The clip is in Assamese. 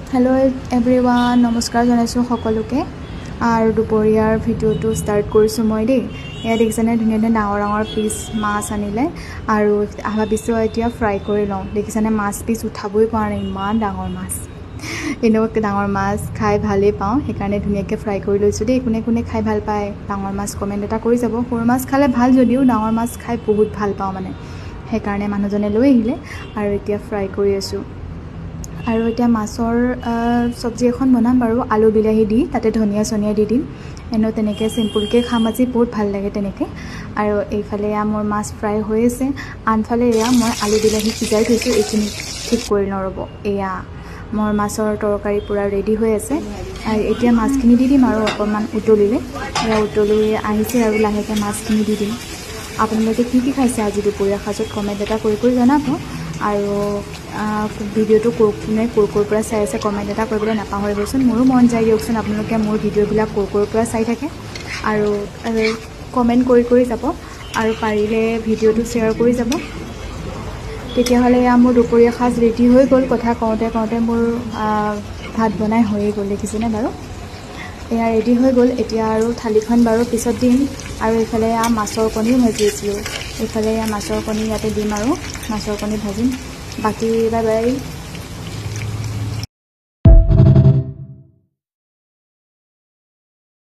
हेलो एवरीवन नमस्कार जानाइছোঁ সকলোকে আৰু দুপৰীয়াৰ ভিডিঅ'টো ষ্টাৰ্ট কৰিছোঁ মই দেই এয়া দেখিছেনে ধুনীয়া ধুনীয়া ডাঙৰ ডাঙৰ পিচ মাছ আনিলে আৰু ভাবিছোঁ এতিয়া ফ্ৰাই কৰি লওঁ দেখিছেনে মাছ পিচ উঠাবই পৰা নাই ইমান ডাঙৰ মাছ এনেকৈ ডাঙৰ মাছ খাই ভালেই পাওঁ সেইকাৰণে ধুনীয়াকৈ ফ্ৰাই কৰি লৈছোঁ দেই কোনে কোনে খাই ভাল পায় ডাঙৰ মাছ কমেণ্ট এটা কৰি যাব সৰু মাছ খালে ভাল যদিও ডাঙৰ মাছ খাই বহুত ভাল পাওঁ মানে সেইকাৰণে মানুহজনে লৈ আহিলে আৰু এতিয়া ফ্ৰাই কৰি আছোঁ আৰু এতিয়া মাছৰ চব্জি এখন বনাম বাৰু আলু বিলাহী দি তাতে ধনিয়া চনিয়া দি দিম এনেও তেনেকৈ চিম্পুলকৈ খাম আজি বহুত ভাল লাগে তেনেকৈ আৰু এইফালে এয়া মোৰ মাছ ফ্ৰাই হৈ আছে আনফালে এয়া মই আলু বিলাহী সিজাই থৈছোঁ এইখিনি ঠিক কৰি লওঁ ৰ'ব এয়া মোৰ মাছৰ তৰকাৰী পূৰা ৰেডি হৈ আছে আৰু এতিয়া মাছখিনি দি দিম আৰু অকণমান উতলিলে এয়া উতলি আহিছে আৰু লাহেকৈ মাছখিনি দি দিম আপোনালোকে কি কি খাইছে আজি দুপৰীয়া সাজত কমেণ্ট এটা কৰি জনাব আৰু ভিডিঅ'টো কোনে ক'ৰ পৰা চাই আছে কমেণ্ট এটা কৰিবলৈ নাপাহৰিবচোন মোৰো মন যায় দিয়কচোন আপোনালোকে মোৰ ভিডিঅ'বিলাক ক'ৰ পৰা চাই থাকে আৰু কমেণ্ট কৰি যাব আৰু পাৰিলে ভিডিঅ'টো শ্বেয়াৰ কৰি যাব তেতিয়াহ'লে এয়া মোৰ দুপৰীয়া সাজ ৰেডি হৈ গ'ল কথা কওঁতে মোৰ ভাত বনাই হৈয়ে গ'ল দেখিছেনে বাৰু এয়া ৰেডি হৈ গ'ল এতিয়া আৰু থালিখন বাৰু পিছত দিম আৰু এইফালে এয়া মাছৰ কণীও ভাজি আছিলোঁ এইফালে এয়া মাছৰ কণী ইয়াতে দিম আৰু মাছৰ কণী ভাজিম বাকী বাই বাই